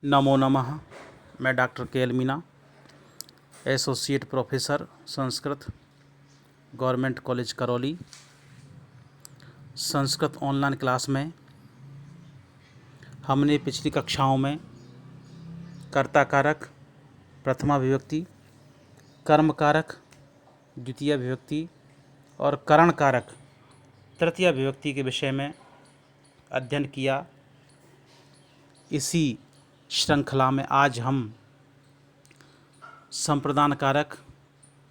नमो नमः। मैं डॉक्टर के L Meena, associate professor Sanskrit, government college Karauli. Sanskrit online class में हमने पिछली कक्षाओं में कर्ता कारक प्रथमा विभक्ति, कर्म कारक द्वितीय विभक्ति और करण कारक तृतीय विभक्ति के विषय में अध्ययन किया। इसी श्रृंखला में आज हम संप्रदान कारक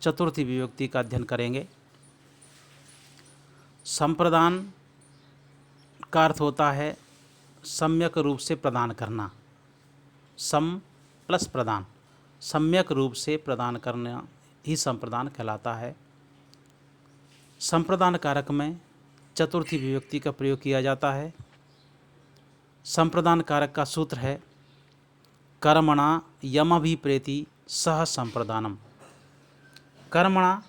चतुर्थी विभक्ति का अध्ययन करेंगे। संप्रदान का अर्थ होता है सम्यक रूप से प्रदान करना। सम प्लस प्रदान, सम्यक रूप से प्रदान करना ही संप्रदान कहलाता है। संप्रदान कारक में चतुर्थी विभक्ति का प्रयोग किया जाता है। संप्रदान कारक का सूत्र है कर्मणा यमभिप्रेति सह संप्रदानम। कर्मणा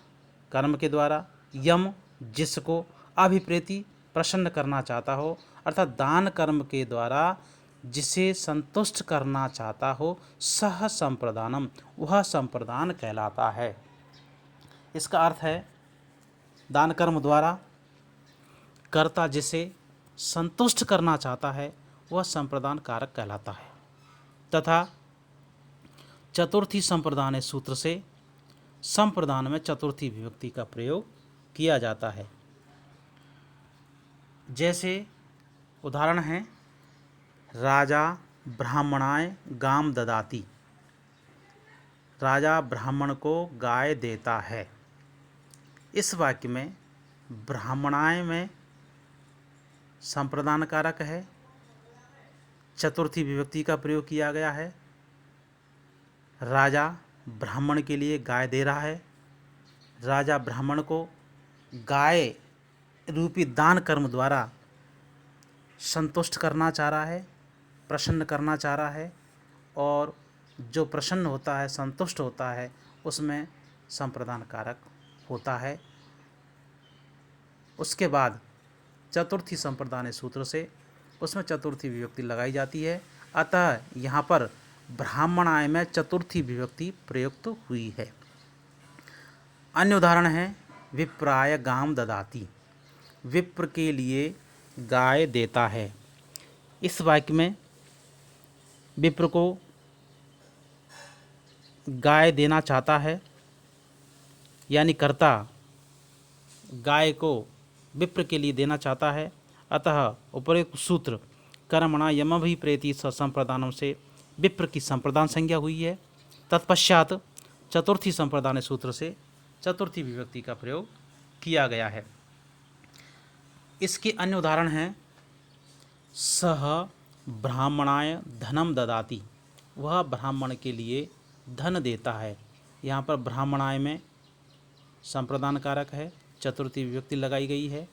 कर्म के द्वारा, यम जिसको, अभिप्रेति प्रसन्न करना चाहता हो, अर्थात दान कर्म के द्वारा जिसे संतुष्ट करना चाहता हो, सह संप्रदानम, वह संप्रदान कहलाता है। इसका अर्थ है दान कर्म द्वारा कर्ता जिसे संतुष्ट करना चाहता है वह संप्रदान कारक कहलाता है। तथा चतुर्थी संप्रदान सूत्र से संप्रदान में चतुर्थी विभक्ति का प्रयोग किया जाता है। जैसे उदाहरण है राजा ब्राह्मणाय गाम ददाति। राजा ब्राह्मण को गाय देता है। इस वाक्य में ब्राह्मणाय में संप्रदान कारक है, चतुर्थी विभक्ति का प्रयोग किया गया है। राजा ब्राह्मण के लिए गाय दे रहा है। राजा ब्राह्मण को गाय रूपी दान कर्म द्वारा संतुष्ट करना चाह रहा है, प्रसन्न करना चाह रहा है, और जो प्रसन्न होता है, संतुष्ट होता है, उसमें संप्रदान कारक होता है। उसके बाद चतुर्थी संप्रदान सूत्र से उसमें चतुर्थी विभक्ति लगाई जाती है। अतः यहाँ पर ब्राह्मणाय में चतुर्थी विभक्ति प्रयुक्त हुई है। अन्य उदाहरण है विप्राय गाम ददाति। विप्र के लिए गाय देता है। इस वाक्य में विप्र को गाय देना चाहता है, यानी कर्ता गाय को विप्र के लिए देना चाहता है। अतः उपरोक्त सूत्र कर्मणा यमभिप्रेति स संप्रदानम से विप्र की संप्रदान संज्ञा हुई है। तत्पश्चात चतुर्थी संप्रदान सूत्र से चतुर्थी विभक्ति का प्रयोग किया गया है। इसके अन्य उदाहरण हैं सह ब्राह्मणाय धनम ददाति। वह ब्राह्मण के लिए धन देता है। यहाँ पर ब्राह्मणाय में संप्रदान कारक है, चतुर्थी विभक्ति लगाई गई है।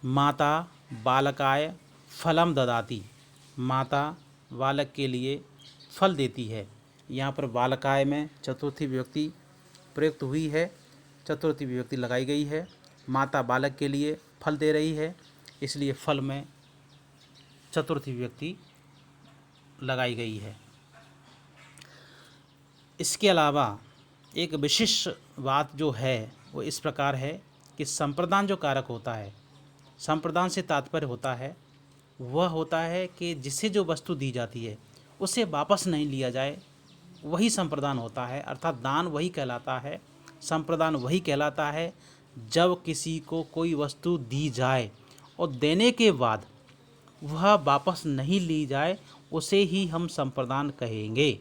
माता बालकाय फलम ददाति। माता बालक के लिए फल देती है। यहाँ पर बालकाय में चतुर्थी विभक्ति प्रयुक्त हुई है, चतुर्थी विभक्ति लगाई गई है। माता बालक के लिए फल दे रही है, इसलिए फल में चतुर्थी विभक्ति लगाई गई है। इसके अलावा एक विशिष्ट बात जो है वो इस प्रकार है कि संप्रदान जो कारक होता है, संप्रदान से तात्पर्य होता है वह होता है कि जिसे जो वस्तु दी जाती है उसे वापस नहीं लिया जाए, वही संप्रदान होता है। अर्थात दान वही कहलाता है, संप्रदान वही कहलाता है जब किसी को कोई वस्तु दी जाए और देने के बाद वह वापस नहीं ली जाए, उसे ही हम संप्रदान कहेंगे।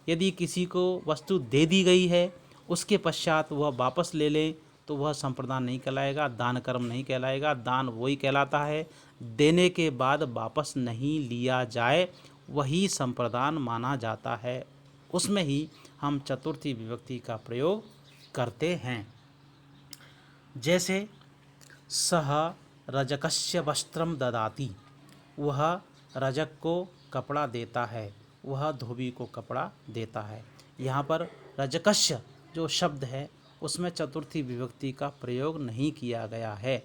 यदि किसी को वस्तु दे दी गई है, उसके पश्चात वह वापस ले लें तो वह संप्रदान नहीं कहलाएगा, दान कर्म नहीं कहलाएगा। दान वही कहलाता है देने के बाद वापस नहीं लिया जाए, वही संप्रदान माना जाता है। उसमें ही हम चतुर्थी विभक्ति का प्रयोग करते हैं। जैसे सह रजकस्य वस्त्रम ददाति। वह रजक को कपड़ा देता है, वह धोबी को कपड़ा देता है। यहाँ पर रजकस्य जो शब्द है उसमें चतुर्थी विभक्ति का प्रयोग नहीं किया गया है।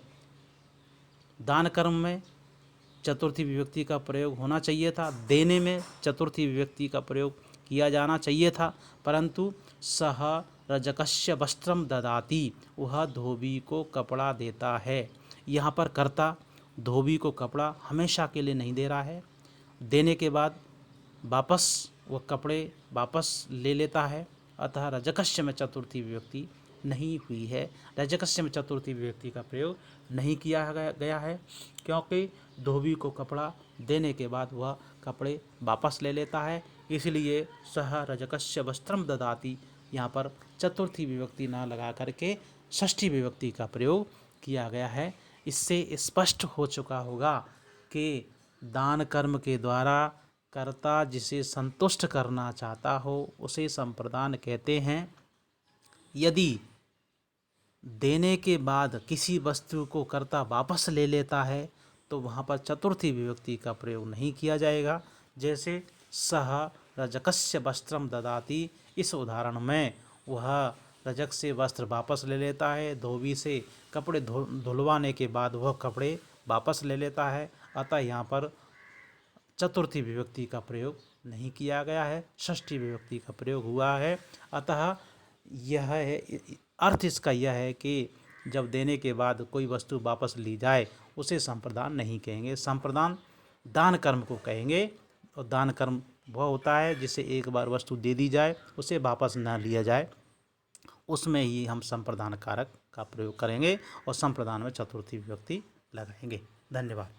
दान कर्म में चतुर्थी विभक्ति का प्रयोग होना चाहिए था, देने में चतुर्थी विभक्ति का प्रयोग किया जाना चाहिए था, परंतु सह रजकस्य वस्त्रम ददाति, वह धोबी को कपड़ा देता है। यहाँ पर कर्ता धोबी को कपड़ा हमेशा के लिए नहीं दे रहा है, देने के बाद वापस वह कपड़े वापस ले लेता है, अतः रजकस्य में चतुर्थी विभक्ति नहीं हुई है, रजकस्य में चतुर्थी विभक्ति का प्रयोग नहीं किया गया है, क्योंकि धोबी को कपड़ा देने के बाद वह कपड़े वापस ले लेता है, इसलिए सह रजकस्य वस्त्रम ददाति यहाँ पर चतुर्थी विभक्ति ना लगा करके षष्ठी विभक्ति का प्रयोग किया गया है। इससे स्पष्ट हो चुका होगा कि दान कर्म के द्वारा कर्ता जिसे संतुष्ट करना चाहता हो उसे संप्रदान कहते हैं। यदि देने के बाद किसी वस्तु को कर्ता वापस ले लेता है तो वहाँ पर चतुर्थी विभक्ति का प्रयोग नहीं किया जाएगा। जैसे सह रजकस्य वस्त्रम ददाति, इस उदाहरण में वह रजक से वस्त्र वापस ले लेता है, धोबी से कपड़े धुलवाने के बाद वह कपड़े वापस ले लेता है, अतः यहाँ पर चतुर्थी विभक्ति का प्रयोग नहीं किया गया है, षष्ठी विभक्ति का प्रयोग हुआ है। अतः यह है, अर्थ इसका यह है कि जब देने के बाद कोई वस्तु वापस ली जाए उसे संप्रदान नहीं कहेंगे, संप्रदान दान कर्म को कहेंगे। और दान कर्म वह होता है जिसे एक बार वस्तु दे दी जाए उसे वापस न लिया जाए, उसमें ही हम संप्रदान कारक का प्रयोग करेंगे और संप्रदान में चतुर्थी विभक्ति लगाएंगे। धन्यवाद।